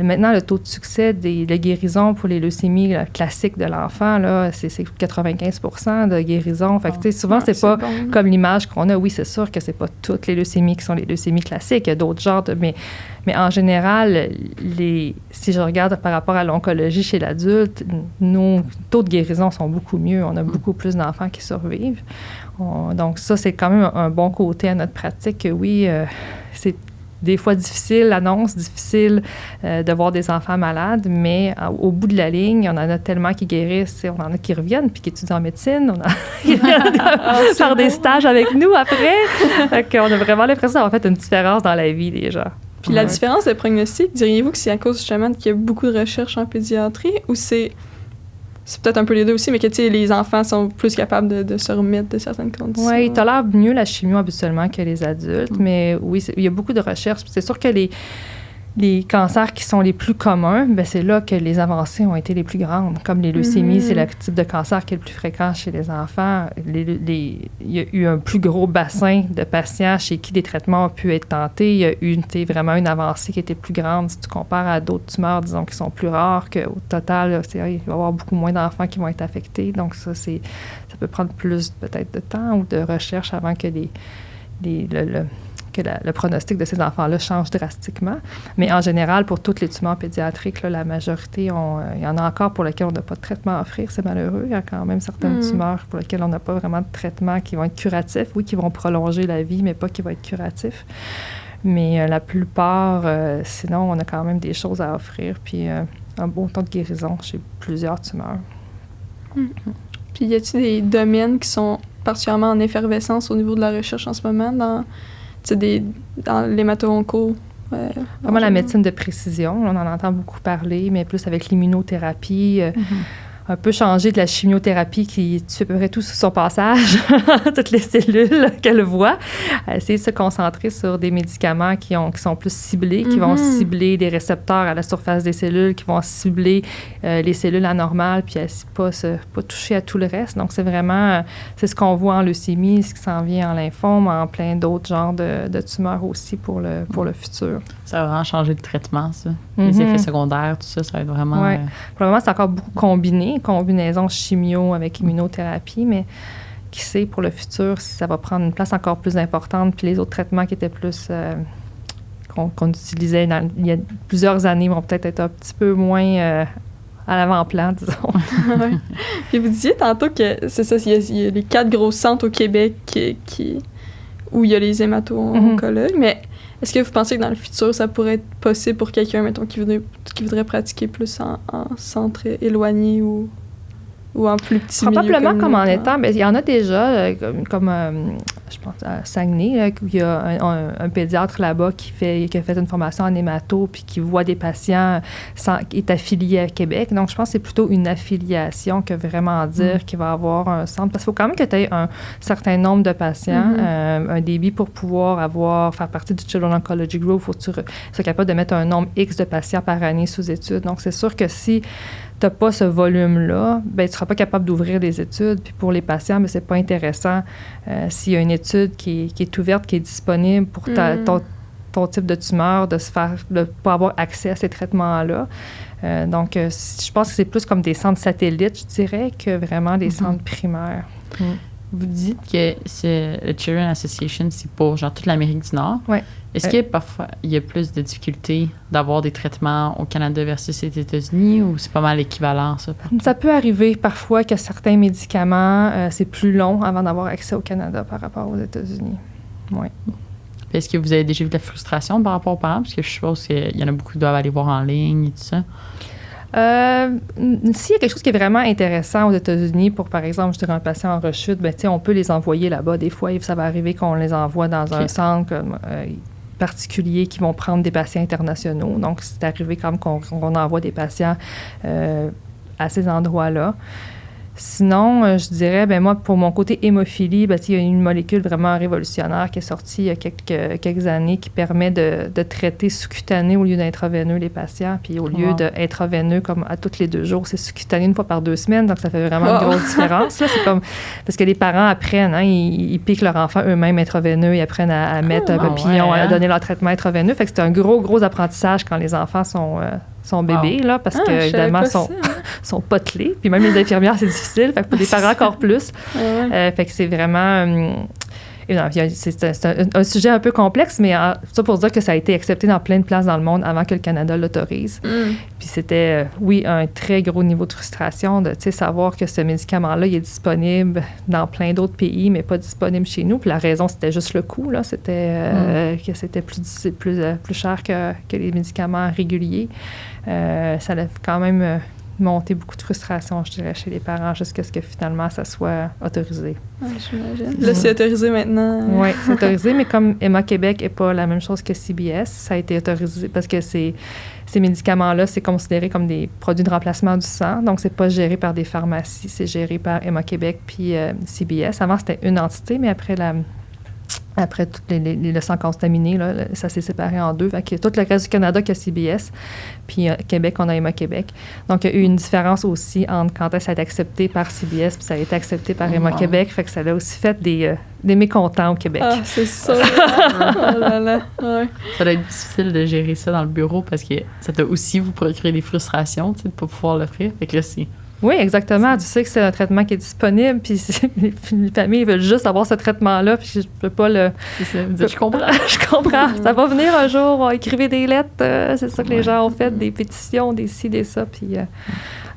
maintenant, le taux de succès de guérison pour les leucémies classiques de l'enfant, là, c'est 95% de guérison. Fait que, souvent, c'est pas comme l'image qu'on a. Oui, c'est sûr que c'est pas toutes les leucémies qui sont les leucémies classiques. Il y a d'autres genres, mais en général, si je regarde par rapport à l'oncologie chez l'adulte, nos taux de guérison sont beaucoup mieux. On a beaucoup plus d'enfants qui survivent. Donc ça, c'est quand même un bon côté à notre pratique. Oui, c'est des fois difficile, l'annonce, difficile de voir des enfants malades, mais au bout de la ligne, on en a tellement qui guérissent, on en a qui reviennent puis qui étudient en médecine, on en a qui viennent faire des stages avec nous après. Donc, on a vraiment l'impression d'avoir fait une différence dans la vie des gens. Puis la différence de prognostic, diriez-vous que c'est à cause justement qu'il y a beaucoup de recherches en pédiatrie ou c'est peut-être un peu les deux aussi, mais que les enfants sont plus capables de se remettre de certaines conditions? Oui, ils tolèrent mieux la chimio habituellement que les adultes, mais oui, il y a beaucoup de recherches. C'est sûr que les cancers qui sont les plus communs, bien, c'est là que les avancées ont été les plus grandes. Comme les leucémies, c'est le type de cancer qui est le plus fréquent chez les enfants. Il y a eu un plus gros bassin de patients chez qui des traitements ont pu être tentés. Il y a eu vraiment une avancée qui était plus grande si tu compares à d'autres tumeurs, disons, qui sont plus rares, qu'au total, il va y avoir beaucoup moins d'enfants qui vont être affectés. Donc ça peut prendre plus peut-être de temps ou de recherche avant que le pronostic de ces enfants-là change drastiquement. Mais en général, pour toutes les tumeurs pédiatriques, là, la majorité, il y en a encore pour lesquelles on n'a pas de traitement à offrir. C'est malheureux. Il y a quand même certaines tumeurs pour lesquelles on n'a pas vraiment de traitement qui vont être curatifs. Oui, qui vont prolonger la vie, mais pas qui vont être curatifs. Mais la plupart, sinon, on a quand même des choses à offrir. Puis un bon temps de guérison chez plusieurs tumeurs. Puis y a-t-il des domaines qui sont particulièrement en effervescence au niveau de la recherche en ce moment dans l'hémato-onco? Vraiment la médecine de précision. On en entend beaucoup parler, mais plus avec l'immunothérapie. Un peu changer de la chimiothérapie qui tue à peu près tout sur son passage, toutes les cellules qu'elle voit. Essayer de se concentrer sur des médicaments qui sont plus ciblés, qui vont cibler des récepteurs à la surface des cellules, qui vont cibler les cellules anormales, puis pas toucher à tout le reste. Donc, c'est vraiment c'est ce qu'on voit en leucémie, ce qui s'en vient en lymphome, en plein d'autres genres de tumeurs aussi pour le futur. Ça va vraiment changer le traitement, ça. Les effets secondaires, tout ça, ça va être vraiment... Oui. Pour le moment, c'est encore beaucoup combinaison chimio avec immunothérapie, mais qui sait pour le futur si ça va prendre une place encore plus importante, puis les autres traitements qui étaient plus... qu'on utilisait il y a plusieurs années vont peut-être être un petit peu moins... à l'avant-plan, disons. Puis vous disiez tantôt que, c'est ça, il y a les 4 gros centres au Québec où il y a les hémato-oncologues, mais est-ce que vous pensez que dans le futur, ça pourrait être possible pour quelqu'un, mettons, qui voudrait pratiquer plus en centre éloigné ou en plus petit milieu communautaire? Probablement comme en étant... Bien, il y en a déjà, comme je pense à Saguenay, là, où il y a un pédiatre là-bas qui a fait une formation en hémato puis qui voit des patients qui est affilié à Québec. Donc, je pense que c'est plutôt une affiliation que vraiment dire qu'il va avoir un centre. Parce qu'il faut quand même que tu aies un certain nombre de patients, un débit pour pouvoir faire partie du Children Oncology Group. Il faut que tu sois capable de mettre un nombre X de patients par année sous études. Donc, c'est sûr que si tu n'as pas ce volume-là, bien, tu ne seras pas capable d'ouvrir les études. Puis pour les patients, bien, c'est pas intéressant s'il y a une étude qui est ouverte, qui est disponible pour ton type de tumeur, de pas avoir accès à ces traitements-là. Donc, je pense que c'est plus comme des centres satellites, je dirais, que vraiment des centres primaires. Vous dites que le Children Association, c'est pour genre toute l'Amérique du Nord. Ouais. Est-ce que parfois il y a plus de difficultés d'avoir des traitements au Canada versus les États-Unis ou c'est pas mal équivalent, ça? Ça peut arriver parfois que certains médicaments, c'est plus long avant d'avoir accès au Canada par rapport aux États-Unis. Oui. Est-ce que vous avez déjà vu de la frustration par rapport aux parents? Parce que je suppose qu'il y en a beaucoup qui doivent aller voir en ligne et tout ça. S'il y a quelque chose qui est vraiment intéressant aux États-Unis pour, par exemple, je dirais un patient en rechute, ben, on peut les envoyer là-bas. Des fois, ça va arriver qu'on les envoie dans un centre particulier qui vont prendre des patients internationaux. Donc, c'est arrivé comme qu'on envoie des patients à ces endroits-là. Sinon, je dirais, ben moi, pour mon côté hémophilie, ben, il y a une molécule vraiment révolutionnaire qui est sortie il y a quelques années qui permet de traiter sous-cutané au lieu d'intraveineux les patients. Puis au lieu d'intraveineux comme à tous les 2 jours, c'est sous-cutané une fois par 2 semaines. Donc, ça fait vraiment une grosse différence. Là. C'est comme, parce que les parents apprennent, ils piquent leur enfant eux-mêmes intraveineux, ils apprennent à mettre un papillon, à donner leur traitement intraveineux. Fait que c'est un gros apprentissage quand les enfants sont bébés, là, parce que, évidemment, sont potelés. Puis même les infirmières, c'est difficile. Fait que pour les parents, encore plus. Fait que c'est vraiment... c'est un sujet un peu complexe, mais ça pour dire que ça a été accepté dans plein de places dans le monde avant que le Canada l'autorise. Puis c'était, un très gros niveau de frustration de savoir que ce médicament-là, il est disponible dans plein d'autres pays, mais pas disponible chez nous. Puis la raison, c'était juste le coût. Là. C'était que c'était plus cher que les médicaments réguliers. Ça a quand même monté beaucoup de frustration, je dirais, chez les parents, jusqu'à ce que finalement, ça soit autorisé. J'imagine. Là, c'est autorisé maintenant. Oui, c'est autorisé, mais comme Emma Québec n'est pas la même chose que CBS, ça a été autorisé parce que ces médicaments-là, c'est considéré comme des produits de remplacement du sang. Donc, c'est pas géré par des pharmacies, c'est géré par Emma Québec puis CBS. Avant, c'était une entité, mais après tout le sang contaminé, là, ça s'est séparé en 2. Fait que tout le reste du Canada qui a CBS, puis Québec, on a Emma Québec. Donc, il y a eu une différence aussi entre quand ça a été accepté par CBS puis ça a été accepté par Emma Québec. Fait que ça a aussi fait des mécontents au Québec. Ah, c'est ça. Oh là là. Ouais. Ça doit être difficile de gérer ça dans le bureau parce que ça doit aussi vous procurer des frustrations, de ne pas pouvoir l'offrir. Fait que là, c'est... Oui, exactement. Tu sais que c'est un traitement qui est disponible, puis les familles veulent juste avoir ce traitement-là, puis je peux pas le... C'est ça, je comprends. Je comprends. Ça va venir un jour, on va écrire des lettres, c'est ça que les gens ont fait, des pétitions, des ci, des ça, puis à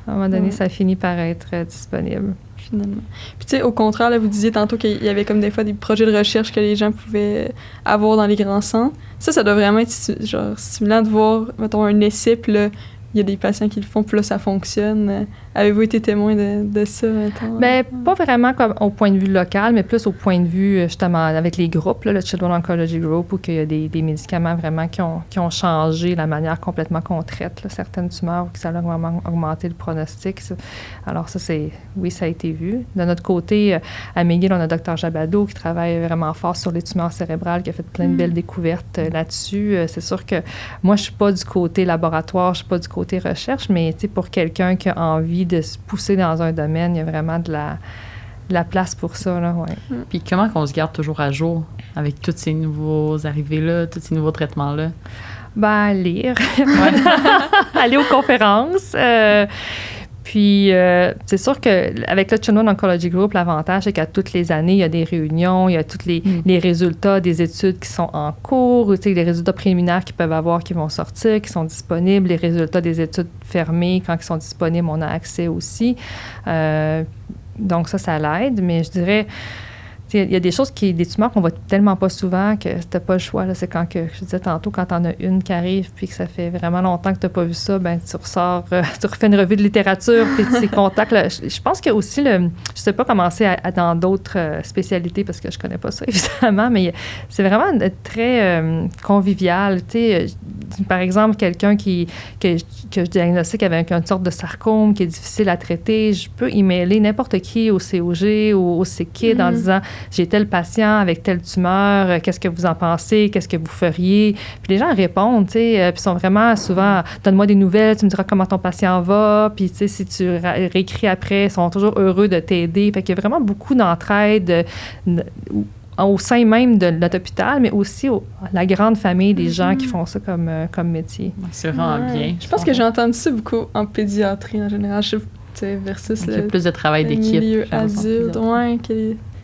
un moment donné, ça finit par être disponible. Finalement. Puis tu sais, au contraire, là, vous disiez tantôt qu'il y avait comme des fois des projets de recherche que les gens pouvaient avoir dans les grands centres. Ça doit vraiment être genre stimulant de voir, mettons, un essai, puis là, il y a des patients qui le font, puis là, ça fonctionne. Avez-vous été témoin de ça, mettons? Bien, pas vraiment comme au point de vue local, mais plus au point de vue, justement, avec les groupes, là, le Children Oncology Group, où il y a des médicaments vraiment qui ont changé la manière complètement qu'on traite là, certaines tumeurs, que ça a vraiment augmenté le pronostic. Alors ça, ça a été vu. De notre côté, à McGill, on a Dr Jabado qui travaille vraiment fort sur les tumeurs cérébrales, qui a fait plein de belles découvertes là-dessus. C'est sûr que moi, je suis pas du côté laboratoire, je suis pas du côté recherche, mais pour quelqu'un qui a envie de se pousser dans un domaine, il y a vraiment de la place pour ça. Là, ouais. Puis comment qu'on se garde toujours à jour avec tous ces nouveaux arrivés-là, tous ces nouveaux traitements-là? Ben, lire. Aller aux conférences. Puis, c'est sûr qu'avec le Children Oncology Group, l'avantage, c'est qu'à toutes les années, il y a des réunions, il y a tous les résultats des études qui sont en cours, les résultats préliminaires qu'ils peuvent avoir qui vont sortir, qui sont disponibles, les résultats des études fermées, quand ils sont disponibles, on a accès aussi. Donc, ça l'aide, mais je dirais... Il y a des choses des tumeurs qu'on voit tellement pas souvent que t'as pas le choix. Là. C'est quand je disais tantôt, quand t'en as une qui arrive puis que ça fait vraiment longtemps que t'as pas vu ça, ben tu ressors, tu refais une revue de littérature puis tu contacts. Je pense qu'il y a aussi je sais pas comment c'est dans d'autres spécialités parce que je connais pas ça évidemment, mais c'est vraiment très convivial. Par exemple, quelqu'un que je diagnostique avec une sorte de sarcome qui est difficile à traiter, je peux emailer n'importe qui au COG ou au CKID en disant j'ai tel patient avec telle tumeur, qu'est-ce que vous en pensez, qu'est-ce que vous feriez? Puis les gens répondent, puis sont vraiment souvent, donne-moi des nouvelles, tu me diras comment ton patient va, puis si tu réécris après, ils sont toujours heureux de t'aider. Fait qu'il y a vraiment beaucoup d'entraide au sein même de notre hôpital, mais aussi la grande famille des gens qui font ça comme métier. C'est vraiment bien. Je pense que j'ai entendu ça beaucoup en pédiatrie en général, versus plus de travail d'équipe. Milieu adulte,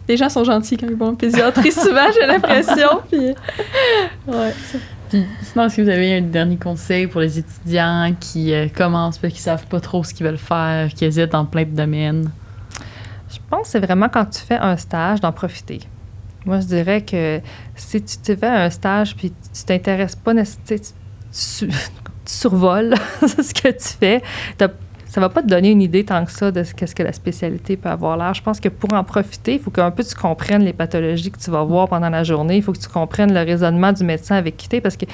les gens sont gentils quand ils vont en pédiatrie souvent, j'ai l'impression. Puis, ouais, ça. Puis sinon, est-ce que vous avez un dernier conseil pour les étudiants qui commencent, qui savent pas trop ce qu'ils veulent faire, qui hésitent dans plein de domaines? Je pense que c'est vraiment quand tu fais un stage, d'en profiter. Moi, je dirais que si tu fais un stage puis tu t'intéresses pas nécessairement, tu survoles ce que tu fais, ça va pas te donner une idée tant que ça de ce que la spécialité peut avoir l'air. Je pense que pour en profiter, il faut qu'un peu tu comprennes les pathologies que tu vas voir pendant la journée. Il faut que tu comprennes le raisonnement du médecin avec qui tu es, parce qu'ils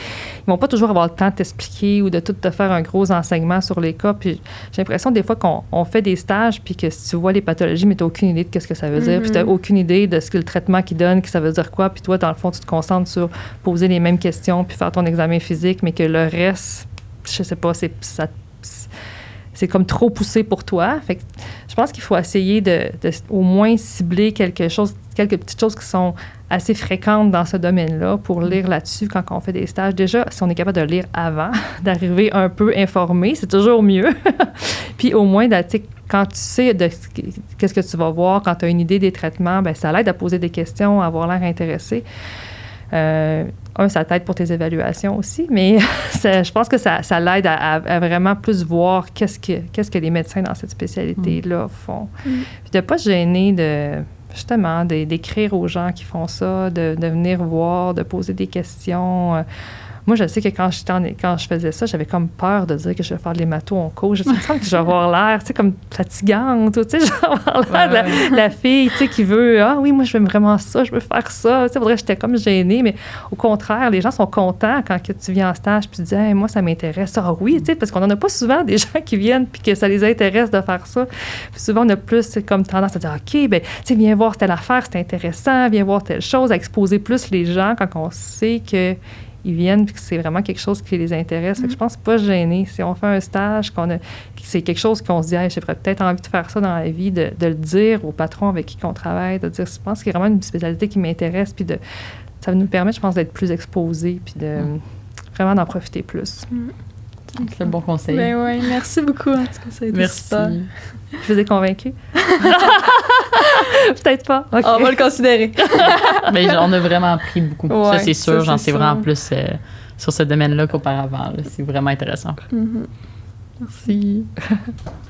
vont pas toujours avoir le temps de t'expliquer ou de tout te faire un gros enseignement sur les cas. Puis j'ai l'impression des fois qu'on fait des stages puis que si tu vois les pathologies, mais tu n'as aucune idée de ce que ça veut dire. Puis tu n'as aucune idée de ce que le traitement qu'ils donnent, que ça veut dire quoi. Puis toi, dans le fond, tu te concentres sur poser les mêmes questions puis faire ton examen physique, mais que le reste, je sais pas, c'est comme trop poussé pour toi. Fait que je pense qu'il faut essayer de au moins cibler quelques petites choses qui sont assez fréquentes dans ce domaine-là pour lire là-dessus quand on fait des stages. Déjà, si on est capable de lire avant, d'arriver un peu informé, c'est toujours mieux. Puis au moins, quand tu sais qu'est-ce que tu vas voir, quand tu as une idée des traitements, bien, ça l'aide à poser des questions, à avoir l'air intéressé. Ça t'aide pour tes évaluations aussi, mais je pense que ça l'aide à vraiment plus voir qu'est-ce que les médecins dans cette spécialité-là font. Puis de ne pas se gêner d'écrire aux gens qui font ça, de venir voir, de poser des questions. Moi, je sais que quand je faisais ça, j'avais comme peur de dire que je vais faire de l'hémato en cours. Je me sens que je vais avoir l'air, comme fatigante, je vais avoir l'air de la fille, qui veut, ah oui, moi, je veux vraiment ça, je veux faire ça. J'étais comme gênée, mais au contraire, les gens sont contents quand tu viens en stage puis tu dis, hey, moi, ça m'intéresse. Ah oui, parce qu'on n'en a pas souvent des gens qui viennent puis que ça les intéresse de faire ça. Puis souvent, on a plus comme tendance à dire, OK, ben, viens voir telle affaire, c'est intéressant, viens voir telle chose, à exposer plus les gens quand on sait que ils viennent puis que c'est vraiment quelque chose qui les intéresse. Fait que je pense pas gêner. Si on fait un stage, c'est quelque chose qu'on se dit, hey, j'aurais peut-être envie de faire ça dans la vie, de le dire au patron avec qui on travaille, de dire, je pense qu'il y a vraiment une spécialité qui m'intéresse, puis ça nous permet, je pense, d'être plus exposés, puis de vraiment d'en profiter plus. C'est un bon conseil. Ben oui, merci beaucoup. En tout cas, ça a été super. Je vous ai convaincu? Peut-être pas. Okay. On va le considérer. Mais on a vraiment appris beaucoup. Ouais, ça, c'est sûr. J'en sais sûr. vraiment plus sur ce domaine-là qu'auparavant. C'est vraiment intéressant. Merci.